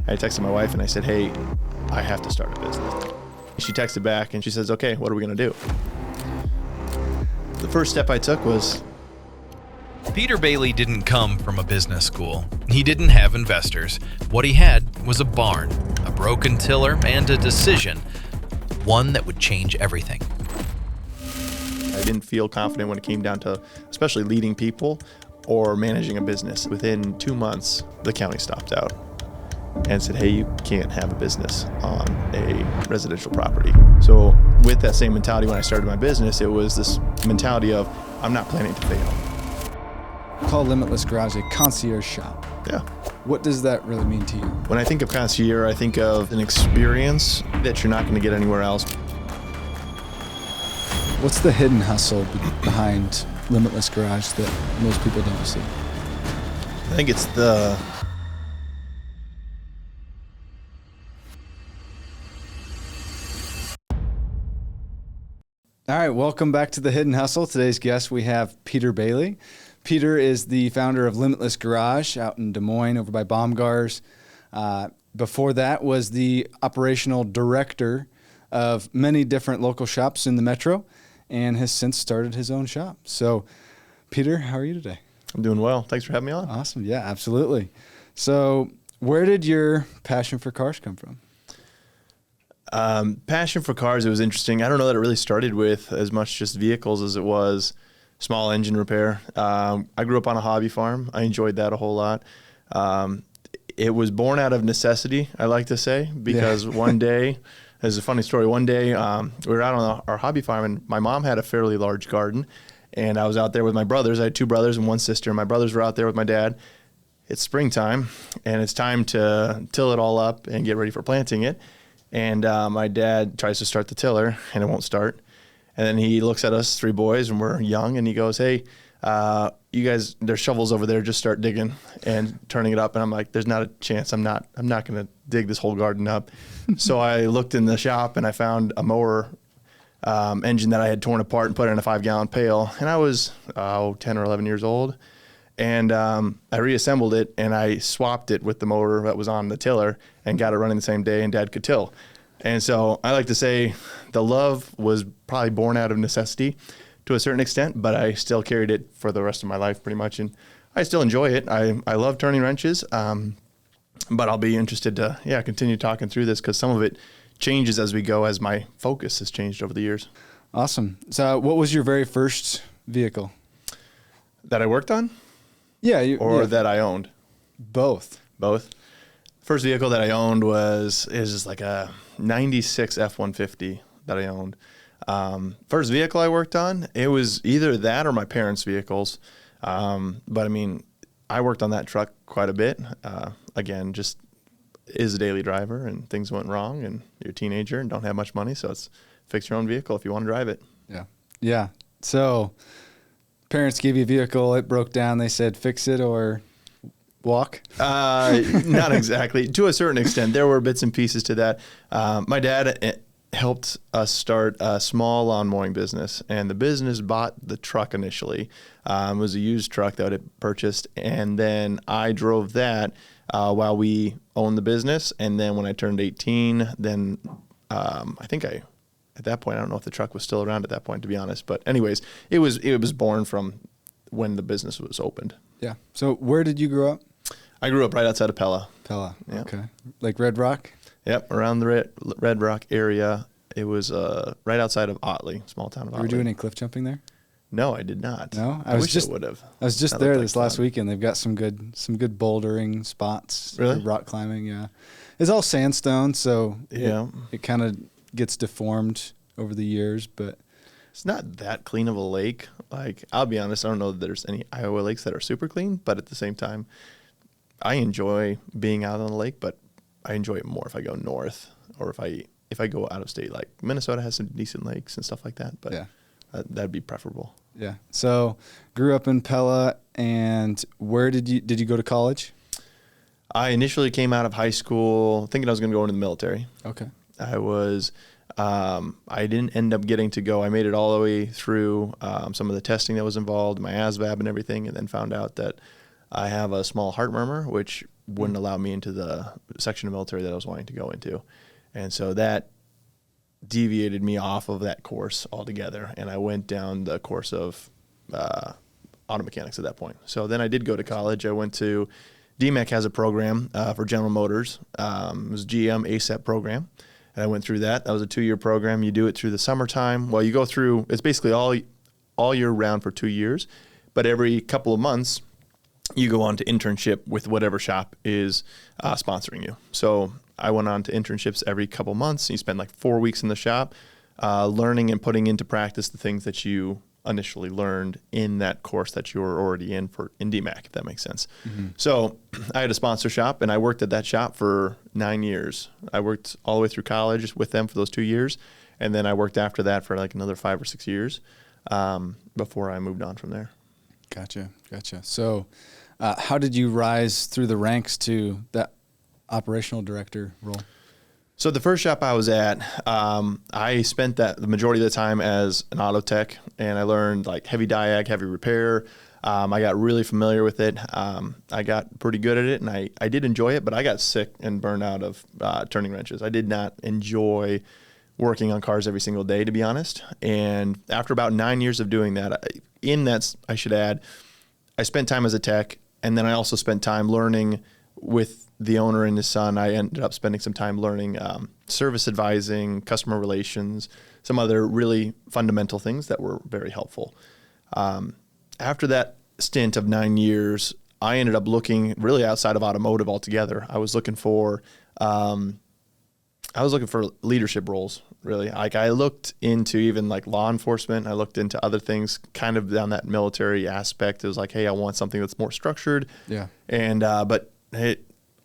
I texted my wife and I said, hey, I have to start a business. She texted back and she says, okay, what are we going to do? The first step I took was... Peter Bailey didn't come from a business school. He didn't have investors. What he had was a barn, a broken tiller, and a decision. One that would change everything. I didn't feel confident when it came down to especially leading people or managing a business. Within 2 months, the county stopped out and said, hey, you can't have a business on a residential property. So with that same mentality when I started my business, it was this mentality of, I'm not planning to fail. Call Limitless Garage a concierge shop. Yeah. What does that really mean to you? When I think of concierge, I think of an experience that you're not going to get anywhere else. What's the hidden hustle behind Limitless Garage that most people don't see? I think it's the... All right, welcome back to The Hidden Hustle. Today's guest, we have Peter Bailey. Peter is the founder of Limitless Garage out in Des Moines over by Baumgars. Before that was the operational director of many different local shops in the metro and has since started his own shop. So, Peter, how are you today? I'm doing well. Thanks for having me on. Awesome. Yeah, absolutely. So, where did your passion for cars come from? Passion for cars, it was interesting. I don't know that it really started with as much just vehicles as it was small engine repair. I grew up on a hobby farm. I enjoyed that a whole lot. It was born out of necessity, I like to say, because one day, there's a funny story. One day, we were out on our hobby farm, and my mom had a fairly large garden, and I was out there with my brothers. I had 2 brothers and 1 sister. My brothers were out there with my dad. It's springtime, and it's time to till it all up and get ready for planting it. And my dad tries to start the tiller, and it won't start. And then he looks at us 3 boys, and we're young, and he goes, hey, you guys, there's shovels over there. Just start digging and turning it up. And I'm like, there's not a chance. I'm not going to dig this whole garden up. So I looked in the shop, and I found a mower engine that I had torn apart and put in a 5-gallon pail. And I was 10 or 11 years old. And I reassembled it, and I swapped it with the motor that was on the tiller and got it running the same day, and Dad could till. And so I like to say the love was probably born out of necessity to a certain extent, but I still carried it for the rest of my life pretty much, and I still enjoy it. I love turning wrenches, but I'll be interested to continue talking through this because some of it changes as we go, as my focus has changed over the years. Awesome. So what was your very first vehicle? That I worked on? Yeah. That I owned? Both. First vehicle that I owned is like a 96 F-150 that I owned. First vehicle I worked on, it was either that or my parents' vehicles. But I mean, I worked on that truck quite a bit. Again, just is a daily driver, and things went wrong, and you're a teenager and don't have much money, so it's fix your own vehicle if you want to drive it. Yeah. So parents gave you a vehicle, it broke down, they said fix it or walk? Not exactly. To a certain extent, there were bits and pieces to that. My dad helped us start a small lawn mowing business, and the business bought the truck initially. It was a used truck that it purchased, and then I drove that while we owned the business. And then when I turned 18, then at that point, I don't know if the truck was still around at that point, to be honest. But anyways, it was born from when the business was opened. Yeah. So where did you grow up? I grew up right outside of Pella. Pella. Yep. Okay. Like Red Rock? Yep, around the Red Rock area. It was right outside of Otley, small town of Otley. Were you doing any cliff jumping there? No, I did not. No? I wish I would have. I was just there this last weekend. They've got some good bouldering spots. Really? Rock climbing, yeah. It's all sandstone, so it kind of gets deformed over the years, but it's not that clean of a lake. Like, I'll be honest, I don't know that there's any Iowa lakes that are super clean, but at the same time, I enjoy being out on the lake, but I enjoy it more if I go north or if I go out of state. Like Minnesota has some decent lakes and stuff like that, but that'd be preferable. Yeah. So grew up in Pella, and where did you go to college? I initially came out of high school thinking I was going to go into the military. Okay. I didn't end up getting to go. I made it all the way through some of the testing that was involved, my ASVAB and everything, and then found out that I have a small heart murmur, which wouldn't allow me into the section of military that I was wanting to go into. And so that deviated me off of that course altogether. And I went down the course of auto mechanics at that point. So then I did go to college. I went to DMEC has a program for General Motors. It was GM ASAP program. And I went through that. That was a 2-year program. You do it through the summertime. Well, you go through, it's basically all year round for 2 years. But every couple of months, you go on to internship with whatever shop is sponsoring you. So I went on to internships every couple months. You spend like 4 weeks in the shop learning and putting into practice the things that you initially learned in that course that you were already in DMAC, if that makes sense. Mm-hmm. So I had a sponsor shop, and I worked at that shop for 9 years. I worked all the way through college with them for those 2 years, and then I worked after that for like another 5 or 6 years before I moved on from there. Gotcha. So how did you rise through the ranks to that operational director role? So the first shop I was at, I spent the majority of the time as an auto tech, and I learned like heavy diag, heavy repair. I got really familiar with it. I got pretty good at it, and I did enjoy it, but I got sick and burned out of turning wrenches. I did not enjoy working on cars every single day, to be honest. And after about 9 years of doing that, I should add, I spent time as a tech, and then I also spent time learning with the owner and his son. I ended up spending some time learning service advising, customer relations, some other really fundamental things that were very helpful. After that stint of 9 years, I ended up looking really outside of automotive altogether. I was looking for leadership roles, really. Like I looked into even like law enforcement. I looked into other things kind of down that military aspect. It was like, hey, I want something that's more structured. Yeah. And,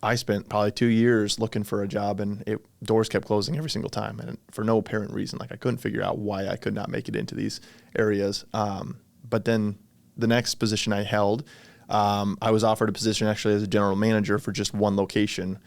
I spent probably 2 years looking for a job, and doors kept closing every single time, and for no apparent reason. Like I couldn't figure out why I could not make it into these areas. But then the next position I held, I was offered a position actually as a general manager for just one location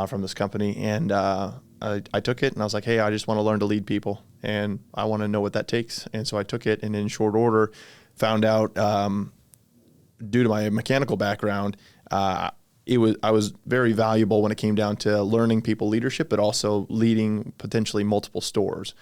from this company, and I took it, and I was like, hey, I just want to learn to lead people, and I want to know what that takes. And so I took it, and in short order, found out due to my mechanical background, I was very valuable when it came down to learning people leadership, but also leading potentially multiple stores.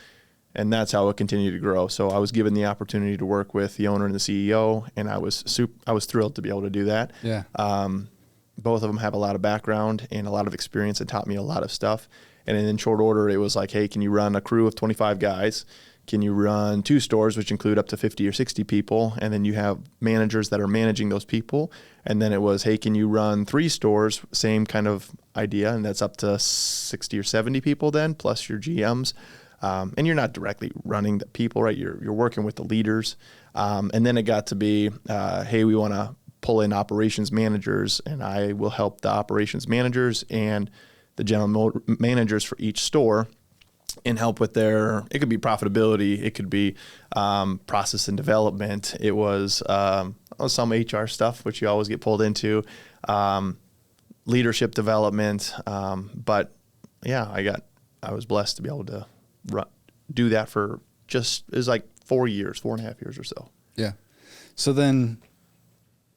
And that's how it continued to grow. So I was given the opportunity to work with the owner and the CEO, and I was thrilled to be able to do that. Yeah. Both of them have a lot of background and a lot of experience and taught me a lot of stuff. And in short order, it was like, hey, can you run a crew of 25 guys? Can you run 2 stores, which include up to 50 or 60 people? And then you have managers that are managing those people. And then it was, hey, can you run 3 stores? Same kind of idea. And that's up to 60 or 70 people then, plus your GMs. And you're not directly running the people, right? You're working with the leaders. And then it got to be, hey, we want to pull in operations managers, and I will help the operations managers and the general managers for each store and help with it could be profitability, it could be process and development. It was some HR stuff, which you always get pulled into, leadership development. But yeah, I was blessed to be able to do that for it was like 4.5 years or so. Yeah. So then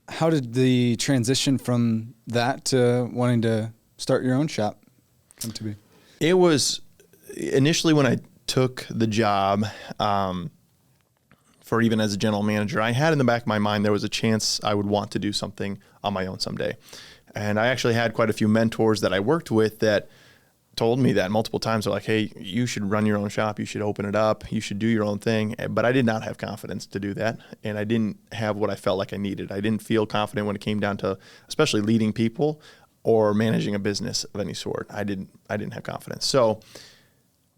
how did the transition from that to wanting to start your own shop come to be? It was initially when I took the job for even as a general manager, I had in the back of my mind there was a chance I would want to do something on my own someday. And I actually had quite a few mentors that I worked with that told me that multiple times. They're like, hey, you should run your own shop. You should open it up. You should do your own thing. But I did not have confidence to do that. And I didn't have what I felt like I needed. I didn't feel confident when it came down to especially leading people or managing a business of any sort. I didn't have confidence. So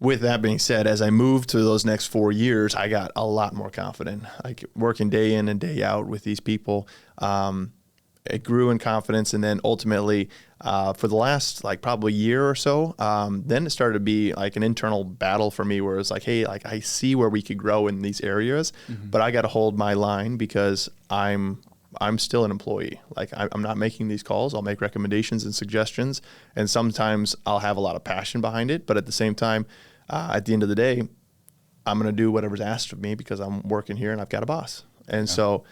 with that being said, as I moved to those next 4 years, I got a lot more confident. Like working day in and day out with these people, it grew in confidence. And then ultimately, for the last probably year or so, then it started to be like an internal battle for me where it's like, hey, I see where we could grow in these areas, but I got to hold my line because I'm still an employee. I'm not making these calls. I'll make recommendations and suggestions, and sometimes I'll have a lot of passion behind it. But at the same time, at the end of the day, I'm going to do whatever's asked of me because I'm working here and I've got a boss. And so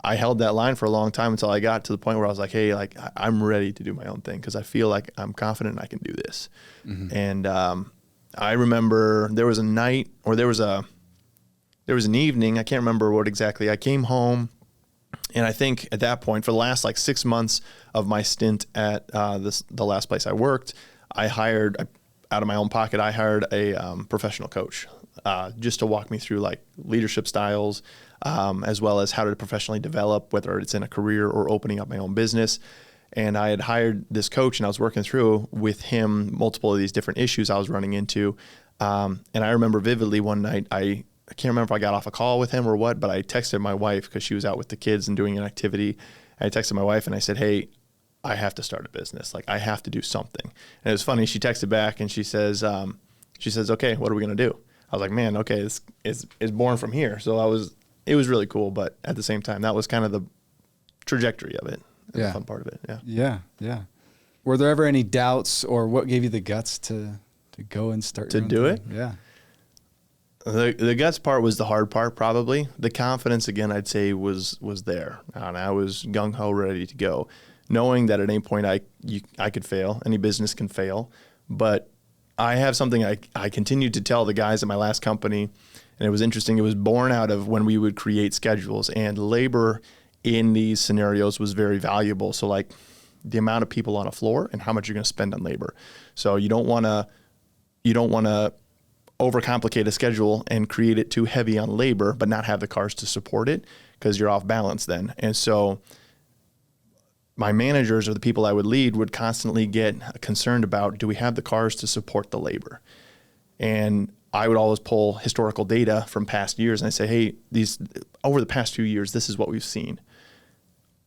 I held that line for a long time until I got to the point where I was like, hey, like I'm ready to do my own thing because I feel like I'm confident I can do this. And I remember there was a night, or there was an evening, I can't remember what exactly. I came home, and I think at that point, for the last like 6 months of my stint at the last place I worked, out of my own pocket, I hired a professional coach just to walk me through like leadership styles, as well as how to professionally develop, whether it's in a career or opening up my own business. And I had hired this coach, and I was working through with him multiple of these different issues I was running into. And I remember vividly one night, I can't remember if I got off a call with him or what, but I texted my wife because she was out with the kids and doing an activity. I texted my wife and I said, hey, I have to start a business. Like I have to do something. And it was funny. She texted back and she says, okay, what are we going to do? I was like, man, okay, this is born from here. So it was really cool. But at the same time, that was kind of the trajectory of it. The fun part of it. Yeah. Were there ever any doubts, or what gave you the guts to go and start to do it? Yeah. The guts part was the hard part, probably. The confidence, again, I'd say was there. And I was gung-ho, ready to go, knowing that at any point I could fail. Any business can fail. But I have something I continued to tell the guys at my last company, and it was interesting. It was born out of when we would create schedules, and labor in these scenarios was very valuable. So like the amount of people on a floor and how much you're going to spend on labor. So you don't want to overcomplicate a schedule and create it too heavy on labor, but not have the cars to support it, because you're off balance then. And so my managers, or the people I would lead, would constantly get concerned about, do we have the cars to support the labor? And I would always pull historical data from past years, and I say, hey, over the past few years, this is what we've seen.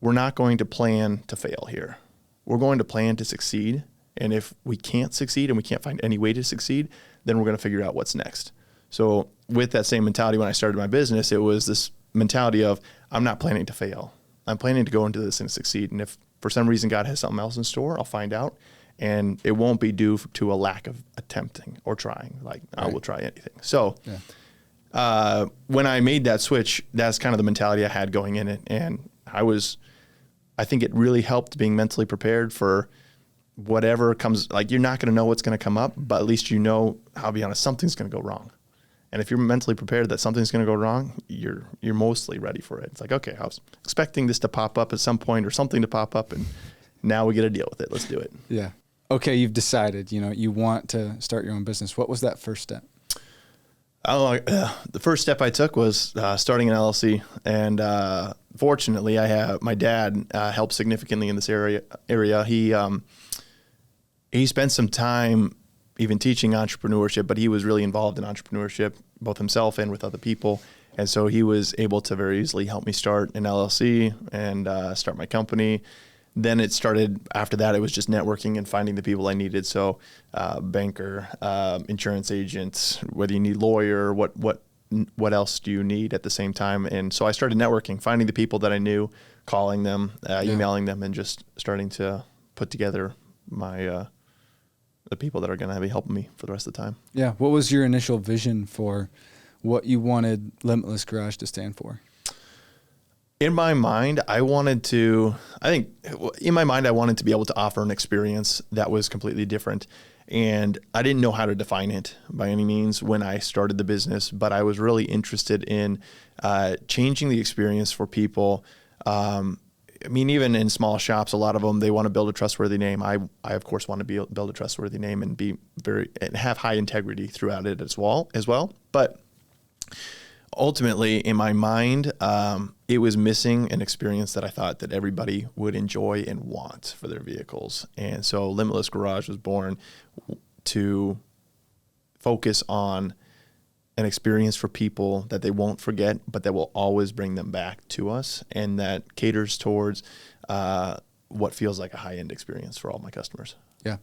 We're not going to plan to fail here. We're going to plan to succeed. And if we can't succeed and we can't find any way to succeed, then we're going to figure out what's next. So with that same mentality, when I started my business, it was this mentality of, I'm not planning to fail. I'm planning to go into this and succeed. And if for some reason God has something else in store, I'll find out. And it won't be due to a lack of attempting or trying. Like, I will try anything. So when I made that switch, that's kind of the mentality I had going in it. And I think it really helped being mentally prepared for whatever comes. Like, you're not going to know what's going to come up, but at least you know, I'll be honest, something's going to go wrong. And if you're mentally prepared that something's going to go wrong, you're mostly ready for it. It's like, okay, I was expecting this to pop up at some point, or something to pop up, and now we get to deal with it. Let's do it. Yeah. Okay, you've decided, you want to start your own business. What was that first step? The first step I took was starting an LLC, and fortunately, my dad helped significantly in this area. He spent some time even teaching entrepreneurship, but he was really involved in entrepreneurship, both himself and with other people. And so he was able to very easily help me start an LLC and start my company. Then it started, after that, it was just networking and finding the people I needed. So banker, insurance agent, whether you need lawyer, what else do you need at the same time? And so I started networking, finding the people that I knew, calling them, emailing them, and just starting to put together the people that are going to be helping me for the rest of the time. Yeah. What was your initial vision for what you wanted Limitless Garage to stand for? In my mind, I wanted to be able to offer an experience that was completely different. And I didn't know how to define it by any means when I started the business, but I was really interested in changing the experience for people. Even in small shops, a lot of them, they want to build a trustworthy name. I of course want to build a trustworthy name and have high integrity throughout it as well. But ultimately, in my mind, it was missing an experience that I thought that everybody would enjoy and want for their vehicles. And so Limitless Garage was born to focus on an experience for people that they won't forget, but that will always bring them back to us, and that caters towards what feels like a high-end experience for all my customers. Yeah.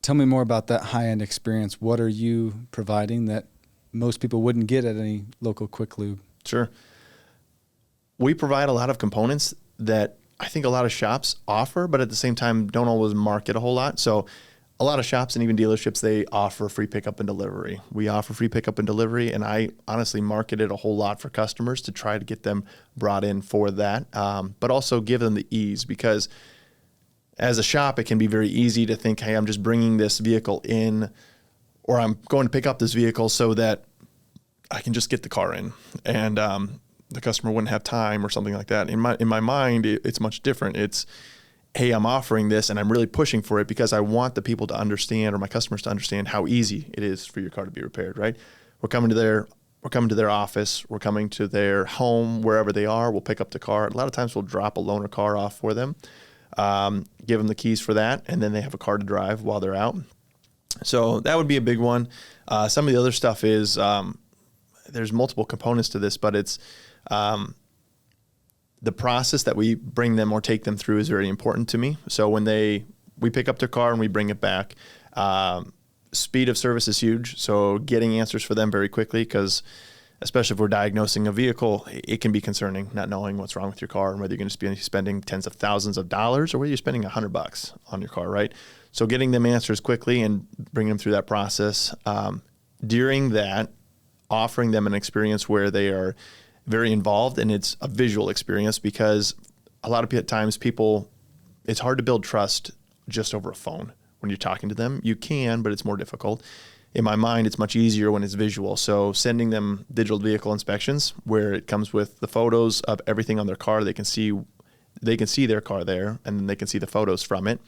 Tell me more about that high-end experience. What are you providing that most people wouldn't get at any local quick lube? Sure. We provide a lot of components that I think a lot of shops offer, but at the same time don't always market a whole lot. So a lot of shops and even dealerships, they offer free pickup and delivery. We offer free pickup and delivery, and I honestly market it a whole lot for customers to try to get them brought in for that, but also give them the ease, because as a shop, it can be very easy to think, hey, I'm just bringing this vehicle in, or I'm going to pick up this vehicle so that I can just get the car in, and the customer wouldn't have time or something like that. In my mind, it's much different. It's, hey, I'm offering this and I'm really pushing for it because I want the people to understand, or my customers to understand, how easy it is for your car to be repaired, right? We're coming to their office, we're coming to their home, wherever they are, we'll pick up the car. A lot of times we'll drop a loaner car off for them, give them the keys for that, and then they have a car to drive while they're out. So that would be a big one. Some of the other stuff is, there's multiple components to this, but it's the process that we bring them or take them through is very important to me. So when we pick up their car and we bring it back, speed of service is huge. So getting answers for them very quickly, because especially if we're diagnosing a vehicle, it can be concerning not knowing what's wrong with your car and whether you're going to be spending tens of thousands of dollars or whether you're spending $100 on your car, right? So getting them answers quickly and bringing them through that process. During that, offering them an experience where they are very involved, and it's a visual experience, because a lot of times it's hard to build trust just over a phone when you're talking to them. You can, but it's more difficult. In my mind, it's much easier when it's visual. So sending them digital vehicle inspections where it comes with the photos of everything on their car, they can see their car there, and then they can see the photos from it.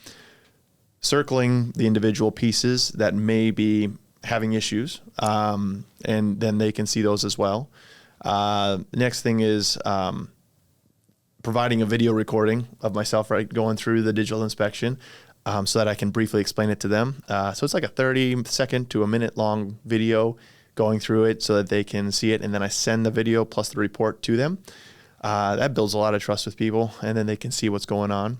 Circling the individual pieces that may be having issues, and then they can see those as well. Next thing is providing a video recording of myself, right, going through the digital inspection, so that I can briefly explain it to them. So it's like a 30-second to a minute long video going through it so that they can see it, and then I send the video plus the report to them. That builds a lot of trust with people, and then they can see what's going on.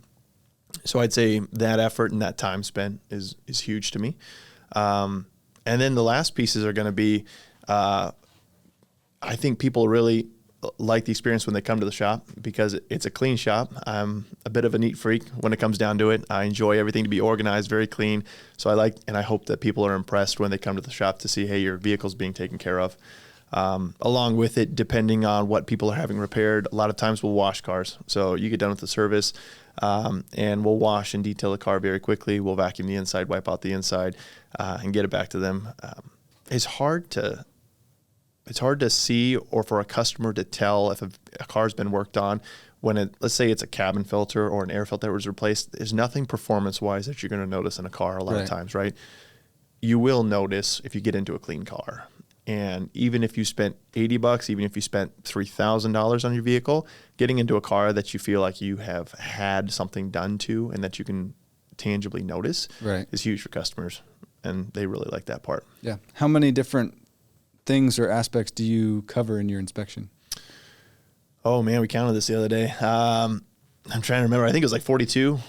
So I'd say that effort and that time spent is huge to me. And then the last pieces are going to be, I think people really like the experience when they come to the shop, because it's a clean shop. I'm a bit of a neat freak when it comes down to it. I enjoy everything to be organized, very clean. So I hope that people are impressed when they come to the shop to see, hey, your vehicle's being taken care of. Along with it, depending on what people are having repaired, a lot of times we'll wash cars. So you get done with the service, and we'll wash and detail the car very quickly. We'll vacuum the inside, wipe out the inside, and get it back to them. It's hard to see, or for a customer to tell if a car's been worked on when let's say it's a cabin filter or an air filter that was replaced. There's nothing performance-wise that you're going to notice in a car a lot of times, right? You will notice if you get into a clean car. And even if you spent $80, even if you spent $3,000 on your vehicle, getting into a car that you feel like you have had something done to and that you can tangibly notice is huge for customers. And they really like that part. Yeah. How many different things or aspects do you cover in your inspection? Oh man, we counted this the other day. I'm trying to remember. I think it was like 42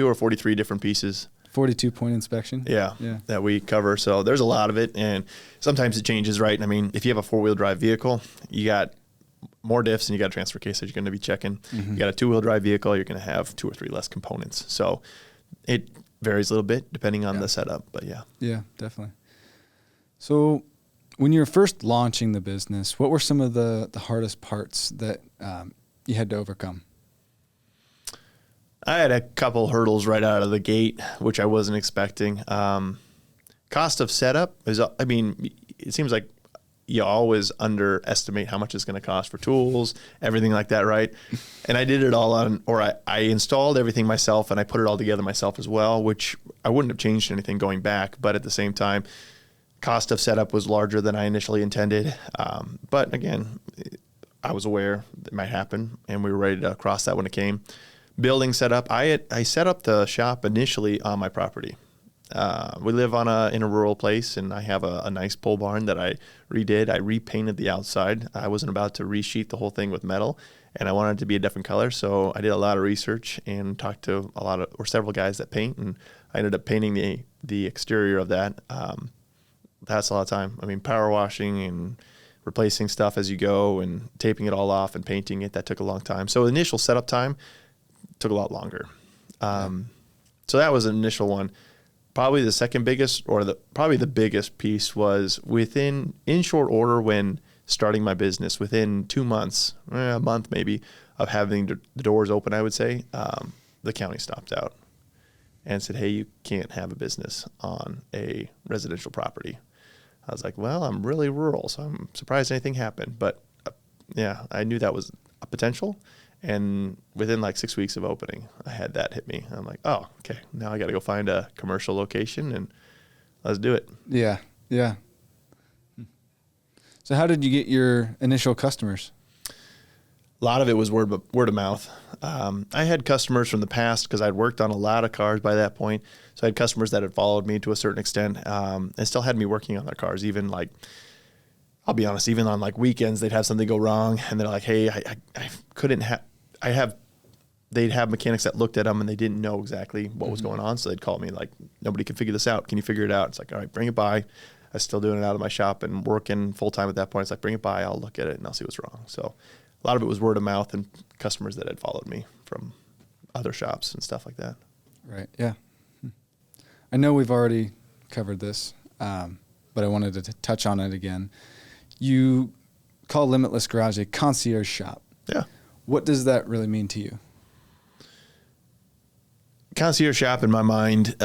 or 43 different pieces. 42-point inspection? Yeah, that we cover. So there's a lot of it, and sometimes it changes, right? I mean, if you have a four-wheel drive vehicle, you got more diffs and you got a transfer case that you're going to be checking. Mm-hmm. You got a two-wheel drive vehicle, you're going to have 2 or 3 less components. So it varies a little bit depending on the setup, but yeah. Yeah, definitely. So when you were first launching the business, what were some of the hardest parts that you had to overcome? I had a couple hurdles right out of the gate, which I wasn't expecting. Cost of setup it seems like you always underestimate how much it's going to cost for tools, everything like that, right? And I did it all I installed everything myself, and I put it all together myself as well, which I wouldn't have changed anything going back. But at the same time, cost of setup was larger than I initially intended. But again, I was aware it might happen, and we were ready to cross that when it came. Building setup, I set up the shop initially on my property. We live in a rural place, and I have a nice pole barn that I redid. I repainted the outside. I wasn't about to resheet the whole thing with metal, and I wanted it to be a different color. So I did a lot of research and talked to several guys that paint, and I ended up painting the exterior of that. That's a lot of time. I mean, power washing and replacing stuff as you go and taping it all off and painting it, that took a long time. So initial setup time took a lot longer. So that was an initial one. probably the second biggest, or probably the biggest piece was in short order when starting my business, within 2 months, a month maybe, of having the doors open, I would say, the county stopped out and said, hey, you can't have a business on a residential property. I was like, well, I'm really rural, so I'm surprised anything happened. But yeah, I knew that was a potential. And within like 6 weeks of opening, I had that hit me. I'm like, oh, okay, now I got to go find a commercial location and let's do it. Yeah. Yeah. So how did you get your initial customers? A lot of it was word of mouth. I had customers from the past because I'd worked on a lot of cars by that point. So I had customers that had followed me to a certain extent and still had me working on their cars. Even like, I'll be honest, even on like weekends, they'd have something go wrong and they're like, hey, I couldn't they'd have mechanics that looked at them and they didn't know exactly what was going on. So they'd call me like, nobody can figure this out. Can you figure it out? It's like, all right, bring it by. I was still doing it out of my shop and working full time at that point. It's like, bring it by. I'll look at it and I'll see what's wrong. So a lot of it was word of mouth and customers that had followed me from other shops and stuff like that. Right. Yeah. I know we've already covered this, but I wanted to touch on it again. You call Limitless Garage a concierge shop. Yeah. What does that really mean to you? Concierge shop, in my mind,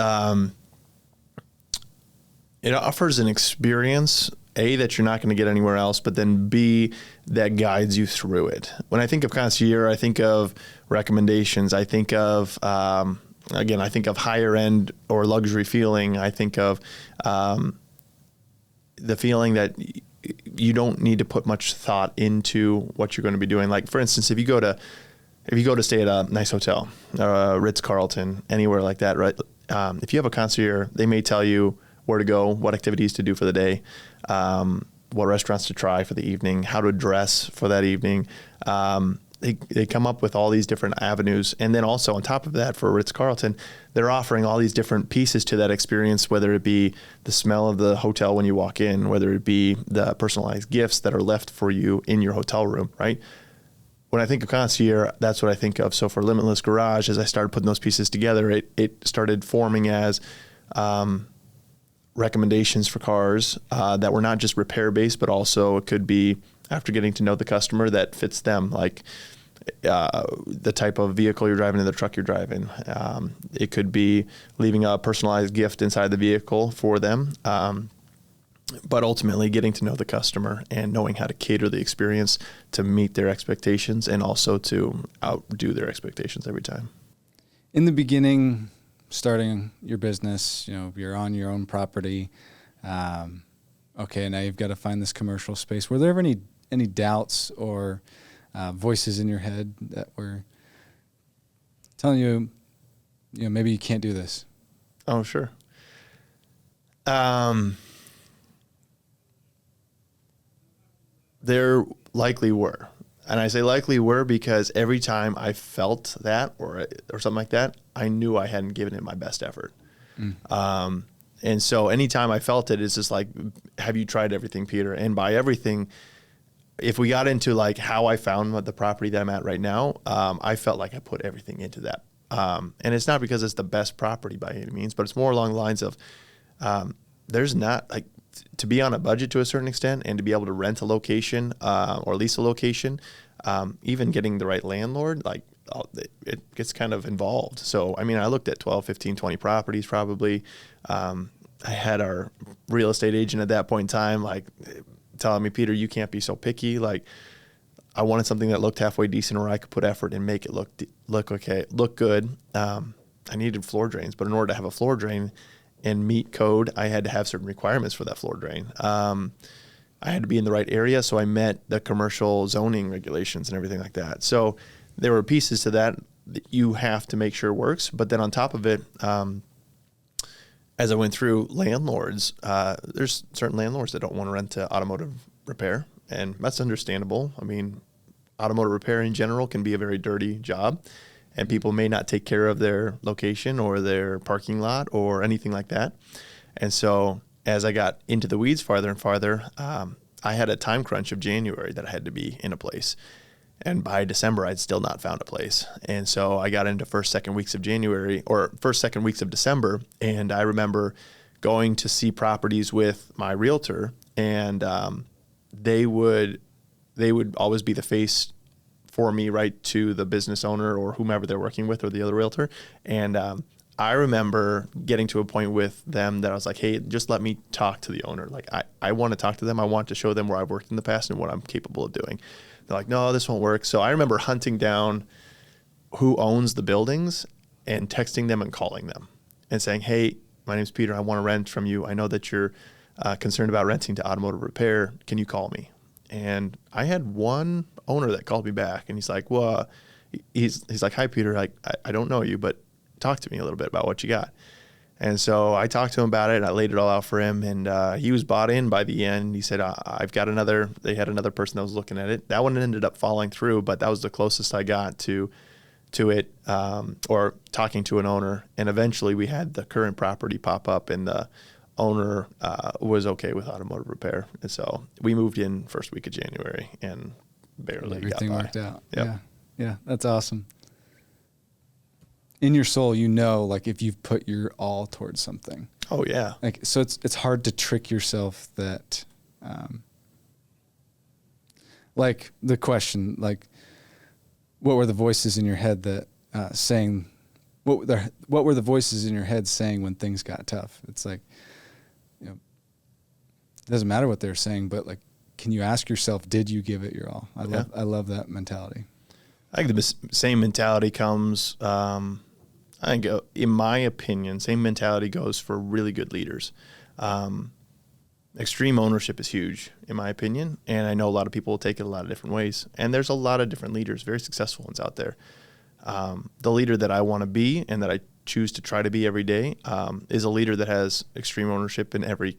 it offers an experience, A, that you're not going to get anywhere else, but then B, that guides you through it. When I think of concierge, I think of recommendations. I think of, again, I think of higher end or luxury feeling. I think of the feeling that you don't need to put much thought into what you're going to be doing. Like, for instance, if you go to stay at a nice hotel, Ritz-Carlton, anywhere like that, right? If you have a concierge, they may tell you where to go, what activities to do for the day, what restaurants to try for the evening, how to dress for that evening. They come up with all these different avenues. And then also on top of that, for Ritz-Carlton, they're offering all these different pieces to that experience, whether it be the smell of the hotel when you walk in, whether it be the personalized gifts that are left for you in your hotel room, right? When I think of concierge, that's what I think of. So for Limitless Garage, as I started putting those pieces together, it started forming as recommendations for cars that were not just repair-based, but also it could be, after getting to know the customer, that fits them, like the type of vehicle you're driving and the truck you're driving. It could be leaving a personalized gift inside the vehicle for them. But ultimately getting to know the customer and knowing how to cater the experience to meet their expectations and also to outdo their expectations every time. In the beginning, starting your business, you're on your own property. Okay, now you've got to find this commercial space. Were there ever any doubts or voices in your head that were telling you, maybe you can't do this? Oh, sure. There likely were. And I say likely were because every time I felt that or something like that, I knew I hadn't given it my best effort. And so anytime I felt it, it's just like, have you tried everything, Peter? And by everything, if we got into like how I found the property that I'm at right now, I felt like I put everything into that. And it's not because it's the best property by any means, but it's more along the lines of there's not like, to be on a budget to a certain extent and to be able to rent a location or lease a location, even getting the right landlord, like it gets kind of involved. So, I mean, I looked at 12, 15, 20 properties probably. I had our real estate agent at that point in time, like telling me, Peter, you can't be so picky. Like I wanted something that looked halfway decent where I could put effort and make it look okay, look good. I needed floor drains, but in order to have a floor drain and meet code, I had to have certain requirements for that floor drain. I had to be in the right area, so I met the commercial zoning regulations and everything like that. So there were pieces to that you have to make sure works. But then on top of it, as I went through landlords, there's certain landlords that don't want to rent to automotive repair, and that's understandable. I mean, automotive repair in general can be a very dirty job. And people may not take care of their location or their parking lot or anything like that. And so as I got into the weeds farther and farther, I had a time crunch of January that I had to be in a place. And by December, I'd still not found a place. And so I got into first, second weeks of December. And I remember going to see properties with my realtor, and they would always be the face for me right to the business owner or whomever they're working with or the other realtor. And I remember getting to a point with them that I was like, hey, just let me talk to the owner. Like, I want to talk to them. I want to show them where I've worked in the past and what I'm capable of doing. They're like, no, this won't work. So I remember hunting down who owns the buildings and texting them and calling them and saying, hey, my name's Peter. I want to rent from you. I know that you're concerned about renting to automotive repair. Can you call me? And I had one owner that called me back, and he's like, well, he's like, hi, Peter. I don't know you, but talk to me a little bit about what you got. And so I talked to him about it. I laid it all out for him, and he was bought in by the end. He said, they had another person that was looking at it. That one ended up falling through, but that was the closest I got to it, or talking to an owner. And eventually we had the current property pop up, and the owner was okay with automotive repair. And so we moved in first week of January and barely everything got by. worked out. Yep. Yeah, that's awesome. In your soul, you know, like if you've put your all towards something. Oh yeah. Like, so it's hard to trick yourself that, like the question, like, what were the voices in your head that saying, what were the voices in your head saying when things got tough? It's like, you know, it doesn't matter what they're saying, but like, can you ask yourself, did you give it your all? I love that mentality. I think the same mentality comes, I think, in my opinion, same mentality goes for really good leaders. Extreme ownership is huge, in my opinion, and I know a lot of people will take it a lot of different ways. And there's a lot of different leaders, very successful ones out there. The leader that I want to be and that I choose to try to be every day is a leader that has extreme ownership in every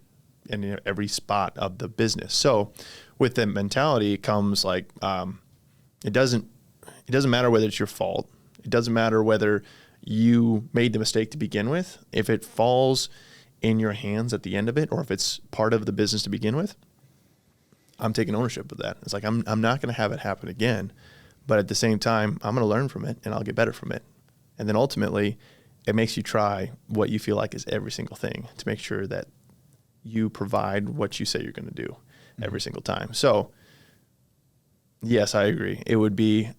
spot of the business. So with that mentality comes like, it doesn't matter whether it's your fault. It doesn't matter whether you made the mistake to begin with. If it falls in your hands at the end of it, or if it's part of the business to begin with, I'm taking ownership of that. It's like, I'm not going to have it happen again, but at the same time, I'm going to learn from it and I'll get better from it. And then ultimately, it makes you try what you feel like is every single thing to make sure that you provide what you say you're going to do every single time. So yes, I agree. It would be,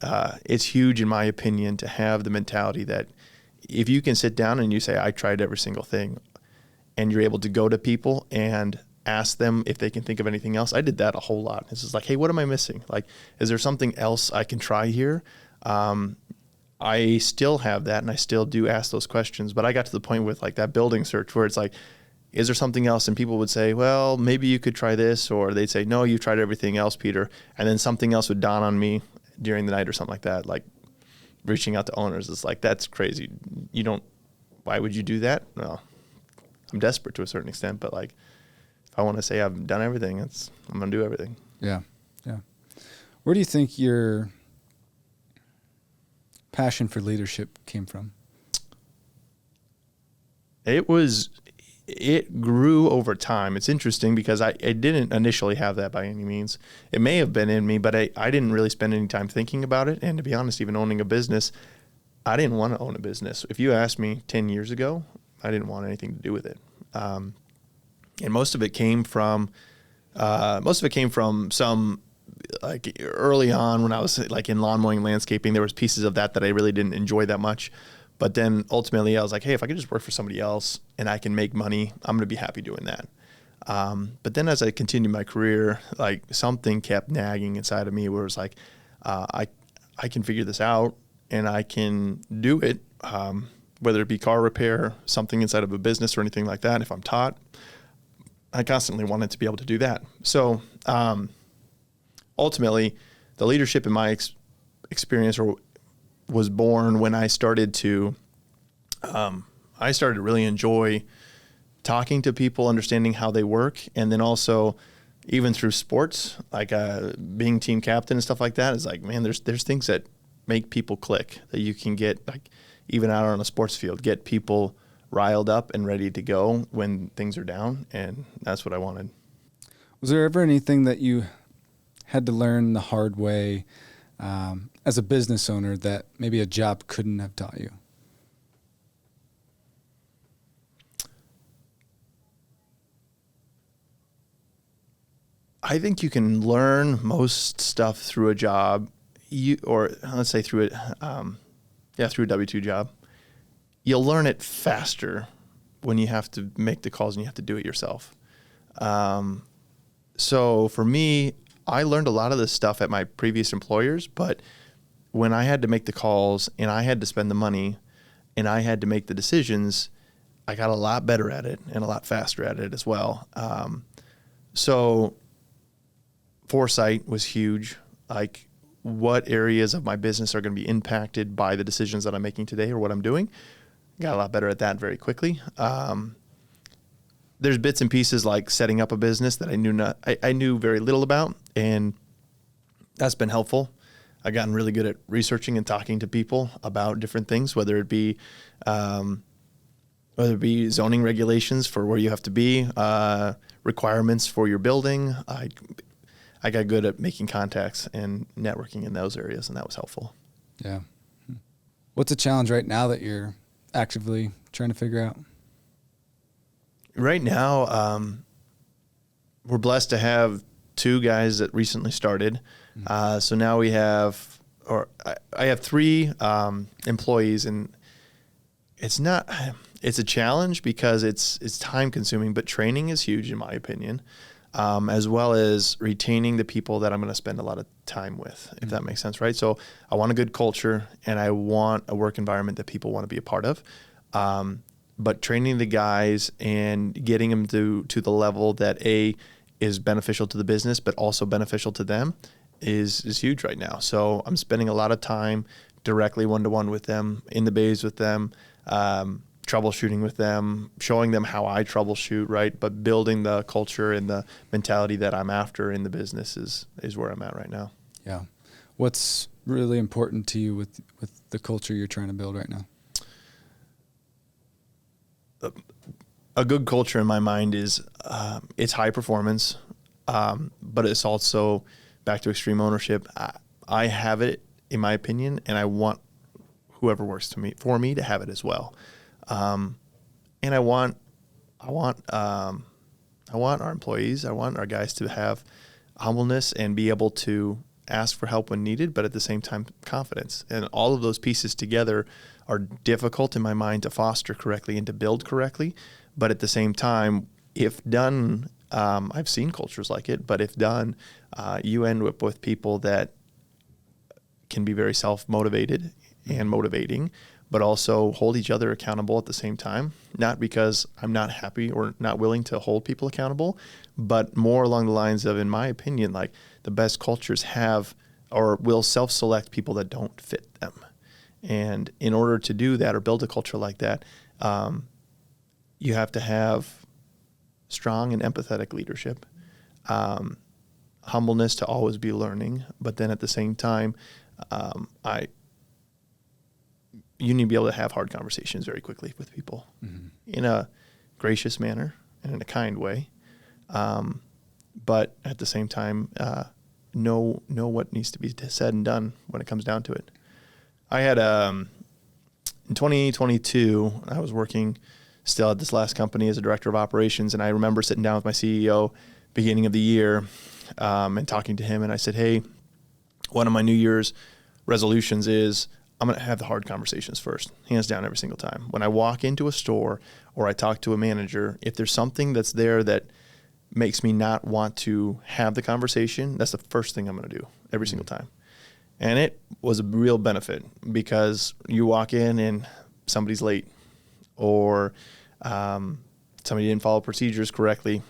it's huge in my opinion to have the mentality that if you can sit down and you say, I tried every single thing, and you're able to go to people and ask them if they can think of anything else. I did that a whole lot. It's just like, hey, what am I missing? Like, is there something else I can try here? I still have that, and I still do ask those questions, but I got to the point with like that building search where it's like, is there something else? And people would say, well, maybe you could try this, or they'd say, no, you've tried everything else, Peter. And then something else would dawn on me during the night or something like that, like reaching out to owners. It's like, that's crazy. Why would you do that? Well, I'm desperate to a certain extent, but like, if I want to say I've done everything, I'm going to do everything. Yeah. Yeah. Where do you think your passion for leadership came from? It grew over time. It's interesting because I didn't initially have that by any means. It may have been in me, but I didn't really spend any time thinking about it. And to be honest, even owning a business, I didn't want to own a business. If you asked me 10 years ago, I didn't want anything to do with it. And most of it came from some, like early on when I was like in lawn mowing, landscaping, there was pieces of that I really didn't enjoy that much. But then ultimately I was like, hey, if I could just work for somebody else and I can make money, I'm going to be happy doing that. But then as I continued my career, like something kept nagging inside of me where it was like, I can figure this out and I can do it, whether it be car repair, something inside of a business or anything like that. If I'm taught, I constantly wanted to be able to do that. So ultimately, the leadership in my experience was born when I started to really enjoy talking to people, understanding how they work, and then also even through sports, like being team captain and stuff like that. Is like, man, there's things that make people click that you can get, like even out on a sports field, get people riled up and ready to go when things are down, and that's what I wanted. Was there ever anything that you had to learn the hard way as a business owner that maybe a job couldn't have taught you? I think you can learn most stuff through a job, or let's say through through a W-2 job. You'll learn it faster when you have to make the calls and you have to do it yourself. So for me, I learned a lot of this stuff at my previous employers, but when I had to make the calls and I had to spend the money and I had to make the decisions, I got a lot better at it and a lot faster at it as well. So foresight was huge. Like, what areas of my business are going to be impacted by the decisions that I'm making today or what I'm doing? Got a lot better at that very quickly. There's bits and pieces like setting up a business that I knew very little about, and that's been helpful. I've gotten really good at researching and talking to people about different things, whether it be zoning regulations for where you have to be, requirements for your building. I got good at making contacts and networking in those areas, and that was helpful. Yeah. What's a challenge right now that you're actively trying to figure out? Right now, we're blessed to have 2 guys that recently started. So now we have, I have 3 employees, and it's a challenge because it's time consuming, but training is huge in my opinion. As well as retaining the people that I'm going to spend a lot of time with, if that makes sense, right? So I want a good culture, and I want a work environment that people want to be a part of. But training the guys and getting them to the level that is beneficial to the business, but also beneficial to them is huge right now. So I'm spending a lot of time directly one-to-one with them, in the bays with them, troubleshooting with them, showing them how I troubleshoot, right? But building the culture and the mentality that I'm after in the business is where I'm at right now. Yeah. What's really important to you with the culture you're trying to build right now? A good culture in my mind is it's high performance, but it's also back to extreme ownership. I have it in my opinion, and I want whoever works for me to have it as well. And I want our employees, I want our guys to have humbleness and be able to ask for help when needed, but at the same time, confidence. And all of those pieces together are difficult in my mind to foster correctly and to build correctly. But at the same time, if done, I've seen cultures like it, but if done, you end up with people that can be very self-motivated and motivating, but also hold each other accountable at the same time. Not because I'm not happy or not willing to hold people accountable, but more along the lines of, in my opinion, like the best cultures have or will self-select people that don't fit them. And in order to do that or build a culture like that, you have to have strong and empathetic leadership, humbleness to always be learning, but then at the same time, you need to be able to have hard conversations very quickly with people in a gracious manner and in a kind way. But at the same time, know what needs to be said and done when it comes down to it. I had, in 2022, I was working still at this last company as a director of operations. And I remember sitting down with my CEO beginning of the year, and talking to him. And I said, hey, one of my New Year's resolutions is I'm going to have the hard conversations first, hands down every single time. When I walk into a store or I talk to a manager, if there's something that's there that makes me not want to have the conversation, that's the first thing I'm going to do every single time. And it was a real benefit because you walk in and somebody's late or somebody didn't follow procedures correctly.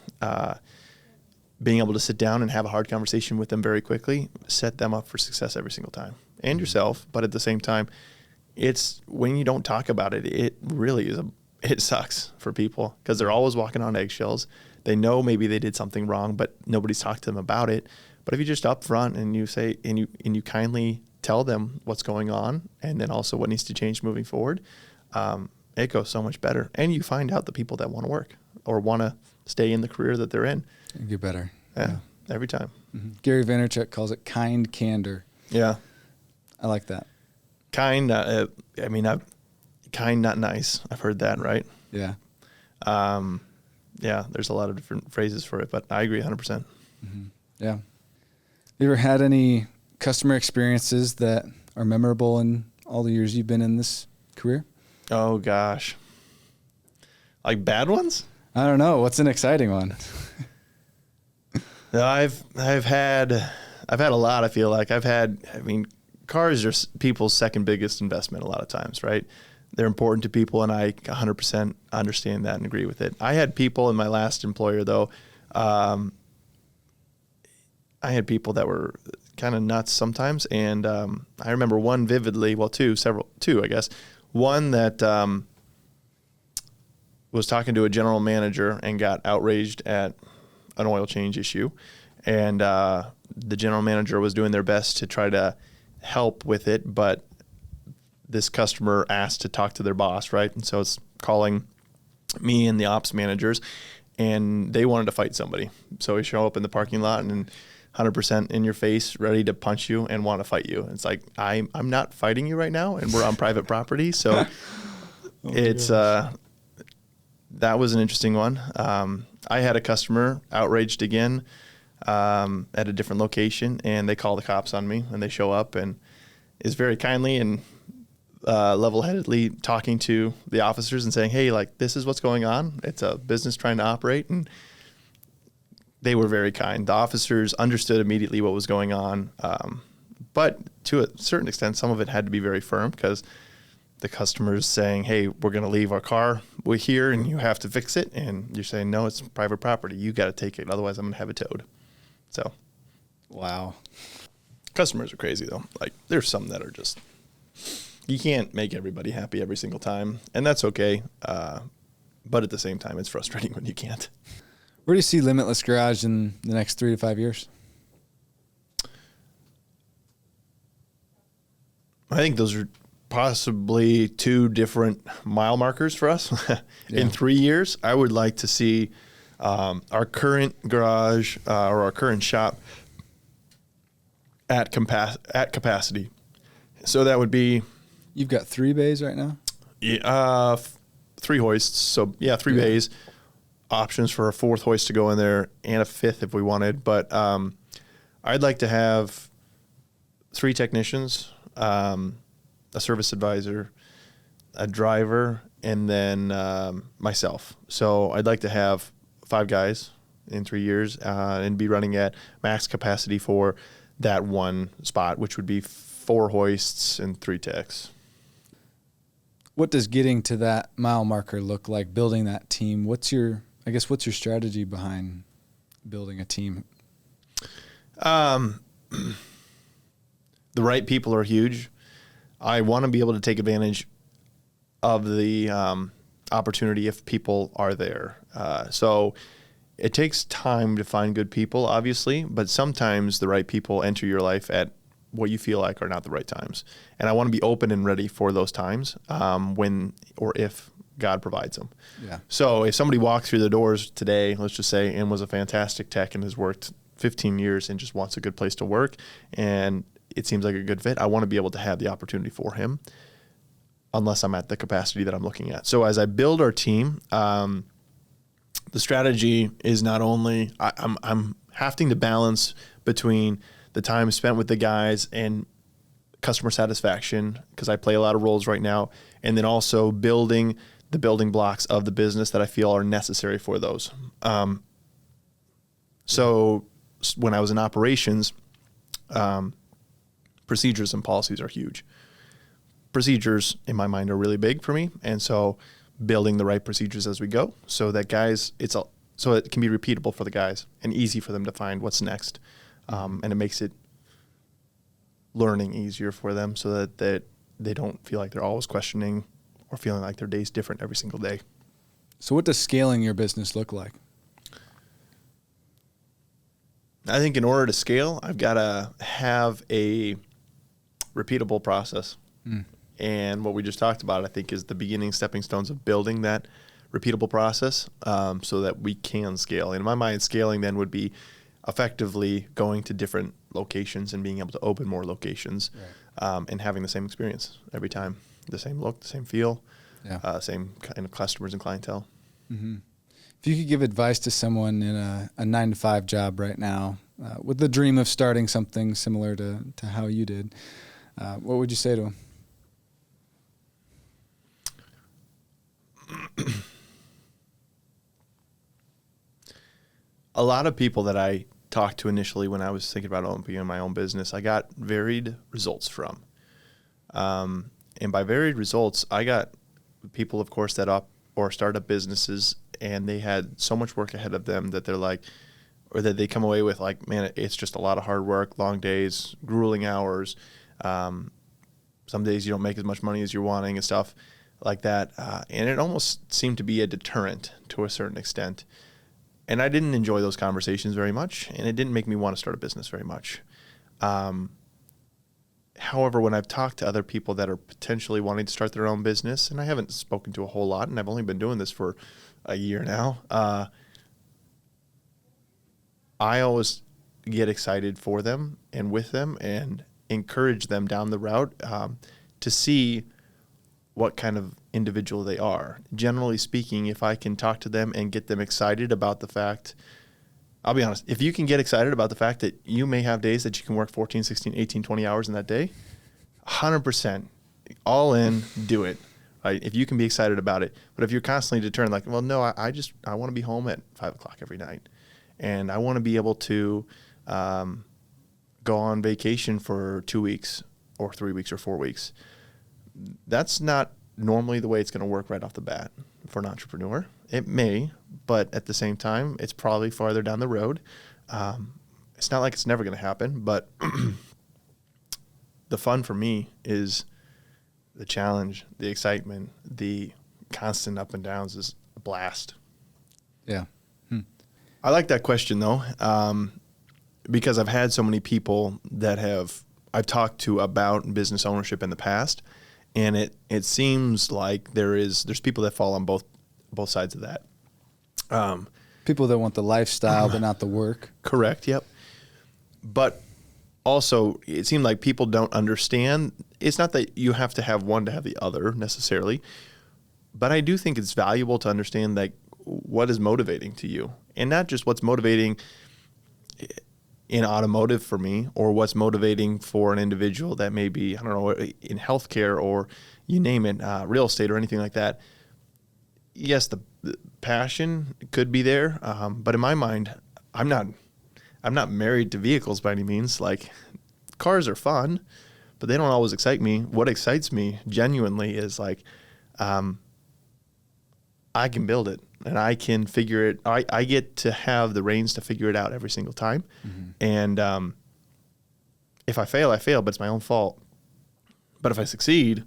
Being able to sit down and have a hard conversation with them very quickly, set them up for success every single time. And yourself, but at the same time, it's when you don't talk about it, it really is it sucks for people because they're always walking on eggshells. They know maybe they did something wrong, but nobody's talked to them about it. But if you just up front and you say and you kindly tell them what's going on and then also what needs to change moving forward, it goes so much better. And you find out the people that want to work or want to stay in the career that they're in. You get better. Yeah. Every time. Mm-hmm. Gary Vaynerchuk calls it kind candor. Yeah. I like that. Kind, kind, not nice. I've heard that, right? Yeah. Yeah, there's a lot of different phrases for it, but I agree 100%. Yeah. You ever had any customer experiences that are memorable in all the years you've been in this career? Oh gosh. Like bad ones? I don't know. What's an exciting one? No, I've had a lot. I feel like cars are people's second biggest investment a lot of times, right? They're important to people, and I 100% understand that and agree with it. I had people in my last employer, though. I had people that were kind of nuts sometimes, and I remember one vividly. Well, two, I guess. One that was talking to a general manager and got outraged at an oil change issue, and the general manager was doing their best to try to help with it, but this customer asked to talk to their boss, right? And so it's calling me and the ops managers, and they wanted to fight somebody. So we show up in the parking lot and 100% in your face, ready to punch you and want to fight you. It's like, I'm not fighting you right now, and we're on private property. So that was an interesting one. I had a customer outraged again at a different location, and they call the cops on me, and they show up and is very kindly and level-headedly talking to the officers and saying, hey, like, this is what's going on. It's a business trying to operate. And they were very kind. The officers understood immediately what was going on. But to a certain extent, some of it had to be very firm because the customer's saying, hey, we're going to leave our car. We're here and you have to fix it. And you're saying, no, it's private property. You got to take it. Otherwise, I'm going to have it towed. So. Wow. Customers are crazy, though. Like, there's some that are just, you can't make everybody happy every single time. And that's okay. But at the same time, it's frustrating when you can't. Where do you see Limitless Garage in the next 3 to 5 years? I think those are possibly 2 different mile markers for us. In 3 years, I would like to see our current garage or our current shop at capacity. So that would be... You've got 3 bays right now? Yeah, 3 hoists. So, 3 bays. Options for a 4th hoist to go in there and a 5th if we wanted. But I'd like to have 3 technicians, a service advisor, a driver, and then myself. So I'd like to have 5 guys in 3 years and be running at max capacity for that one spot, which would be 4 hoists and 3 techs. What does getting to that mile marker look like, building that team? What's your strategy behind building a team? The right people are huge. I want to be able to take advantage of the opportunity if people are there. So it takes time to find good people, obviously, but sometimes the right people enter your life at what you feel like are not the right times. And I want to be open and ready for those times when or if God provides them. Yeah. So if somebody walked through the doors today, let's just say, and was a fantastic tech and has worked 15 years and just wants a good place to work and it seems like a good fit, I want to be able to have the opportunity for him unless I'm at the capacity that I'm looking at. So as I build our team, the strategy is not only I'm having to balance between the time spent with the guys and customer satisfaction, because I play a lot of roles right now, and then also building the building blocks of the business that I feel are necessary for those. So when I was in operations, procedures and policies are huge. Procedures in my mind are really big for me, and so building the right procedures as we go, so that so it can be repeatable for the guys and easy for them to find what's next, and it makes it learning easier for them, so that they don't feel like they're always questioning or feeling like their day's different every single day. So what does scaling your business look like? I think in order to scale, I've got to have a repeatable process. And what we just talked about, I think, is the beginning stepping stones of building that repeatable process so that we can scale. In my mind, scaling then would be effectively going to different locations and being able to open more locations. and having the same experience every time, the same look, the same feel, Yeah. same kind of customers and clientele. Mm-hmm. If you could give advice to someone in a 9-to-5 job right now, with the dream of starting something similar to how you did, what would you say to them? A lot of people that I talked to initially when I was thinking about opening my own business, I got varied results from. And by varied results, I got people, of course, that start up businesses, and they had so much work ahead of them that they're like, or that they come away with like, man, it's just a lot of hard work, long days, grueling hours. Some days you don't make as much money as you're wanting and stuff like that. And it almost seemed to be a deterrent to a certain extent. And I didn't enjoy those conversations very much, and it didn't make me want to start a business very much. However, when I've talked to other people that are potentially wanting to start their own business, and I haven't spoken to a whole lot, and I've only been doing this for a year now, I always get excited for them and with them and encourage them down the route to see what kind of individual they are. Generally speaking, if I can talk to them and get them excited about the fact, I'll be honest, if you can get excited about the fact that you may have days that you can work 14, 16, 18, 20 hours in that day, 100%, all in, do it. Right? If you can be excited about it. But if you're constantly determined, like, well, no, I want to be home at 5 o'clock every night. And I want to be able to go on vacation for 2 weeks or 3 weeks or 4 weeks. That's not normally the way it's going to work right off the bat for an entrepreneur. It may, but at the same time, it's probably farther down the road. It's not like it's never going to happen, but the fun for me is the challenge, the excitement, the constant up and downs is a blast. Yeah. I like that question, though, because I've had so many people that I've talked to about business ownership in the past, and it seems like there's people that fall on both sides of that. People that want the lifestyle but not the work. Correct, yep. But also, it seemed like people don't understand. It's not that you have to have one to have the other necessarily, but I do think it's valuable to understand like what is motivating to you, and not just what's motivating in automotive for me, or what's motivating for an individual that may be, I don't know, in healthcare or you name it, real estate or anything like that. Yes, the passion could be there, but in my mind, I'm not married to vehicles by any means. Like, cars are fun, but they don't always excite me. What excites me genuinely is like, I can build it and I can figure it. I get to have the reins to figure it out every single time. Mm-hmm. And if I fail, I fail, but it's my own fault. But if I succeed,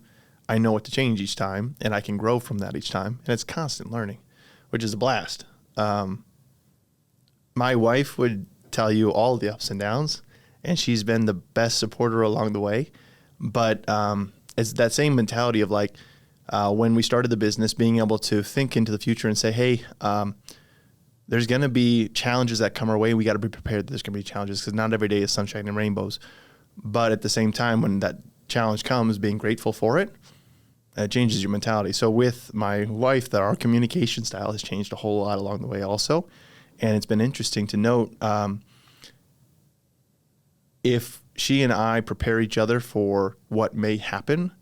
I know what to change each time, and I can grow from that each time. And it's constant learning, which is a blast. My wife would tell you all the ups and downs, and she's been the best supporter along the way. But it's that same mentality of like, when we started the business, being able to think into the future and say, hey, there's going to be challenges that come our way. We got to be prepared that there's going to be challenges, because not every day is sunshine and rainbows. But at the same time, when that challenge comes, being grateful for it, it changes your mentality. So with my wife, our communication style has changed a whole lot along the way also. And it's been interesting to note if she and I prepare each other for what may happen,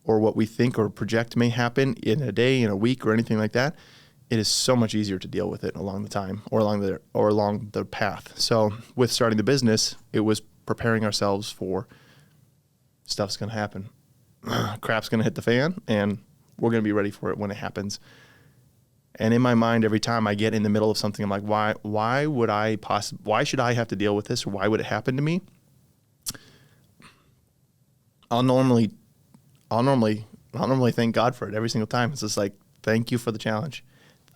or what we think or project may happen in a day, in a week, or anything like that, it is so much easier to deal with it along the time or along the path. So with starting the business, it was preparing ourselves for stuff's going to happen. Crap's going to hit the fan, and we're going to be ready for it when it happens. And in my mind, every time I get in the middle of something, I'm like, why should I have to deal with this, or why would it happen to me? I'll normally thank God for it every single time. It's just like, thank you for the challenge.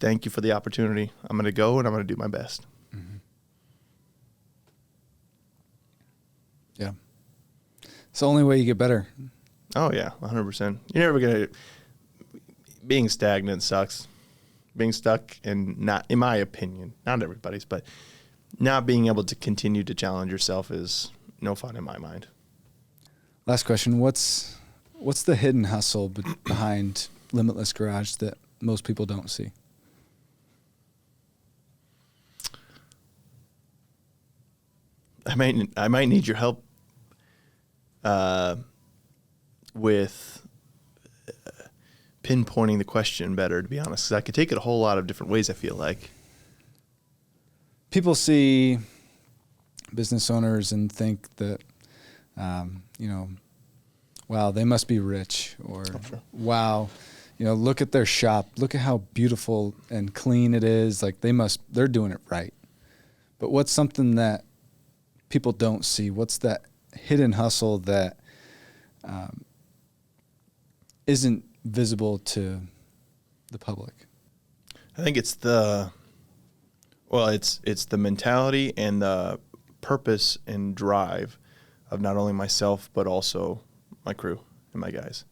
Thank you for the opportunity. I'm going to go and I'm going to do my best. Mm-hmm. Yeah. It's the only way you get better. Oh, yeah, 100%. You're never going to... Being stagnant sucks. Being stuck, and not, in my opinion, not everybody's, but not being able to continue to challenge yourself is no fun in my mind. Last question. What's the hidden hustle behind Limitless Garage that most people don't see? I might need your help with pinpointing the question better, to be honest, because I could take it a whole lot of different ways, I feel like. People see business owners and think that, wow, they must be rich, or wow, look at their shop. Look at how beautiful and clean it is. Like they're doing it right. But what's something that people don't see? What's that hidden hustle that isn't visible to the public? I think it's the mentality and the purpose and drive of not only myself but also my crew and my guys.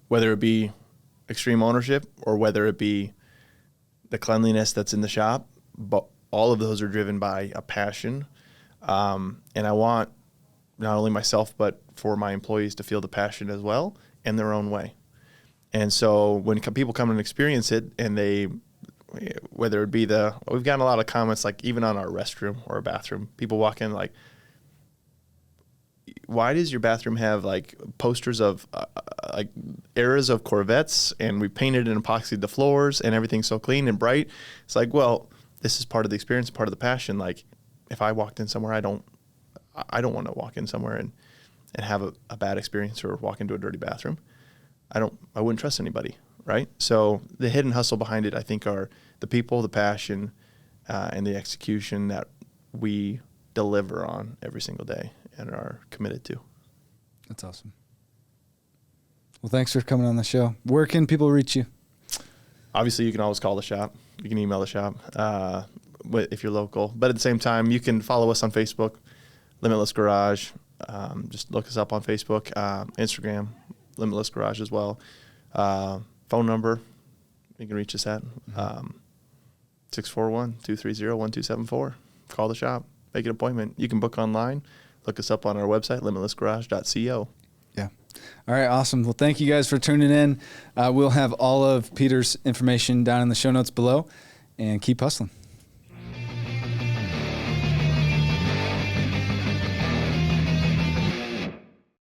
Whether it be extreme ownership or whether it be the cleanliness that's in the shop, but all of those are driven by a passion. And I want not only myself but for my employees to feel the passion as well in their own way. And so when people come and experience it, and whether it be we've gotten a lot of comments, like even on our restroom or a bathroom, people walk in like, why does your bathroom have like posters of like eras of Corvettes, and we painted and epoxied the floors and everything's so clean and bright? It's like, well, this is part of the experience, part of the passion. Like if I walked in somewhere, I don't want to walk in somewhere and have a bad experience or walk into a dirty bathroom. I wouldn't trust anybody, right? So the hidden hustle behind it, I think, are the people, the passion, and the execution that we deliver on every single day and are committed to. That's awesome. Well, thanks for coming on the show. Where can people reach you? Obviously, you can always call the shop. You can email the shop if you're local. But at the same time, you can follow us on Facebook, Limitless Garage. Just look us up on Facebook, Instagram, Limitless Garage as well. Phone number, you can reach us at 641-230-1274. Call the shop, make an appointment. You can book online. Look us up on our website, limitlessgarage.co. Yeah. All right, awesome. Well, thank you guys for tuning in. We'll have all of Peter's information down in the show notes below, and keep hustling.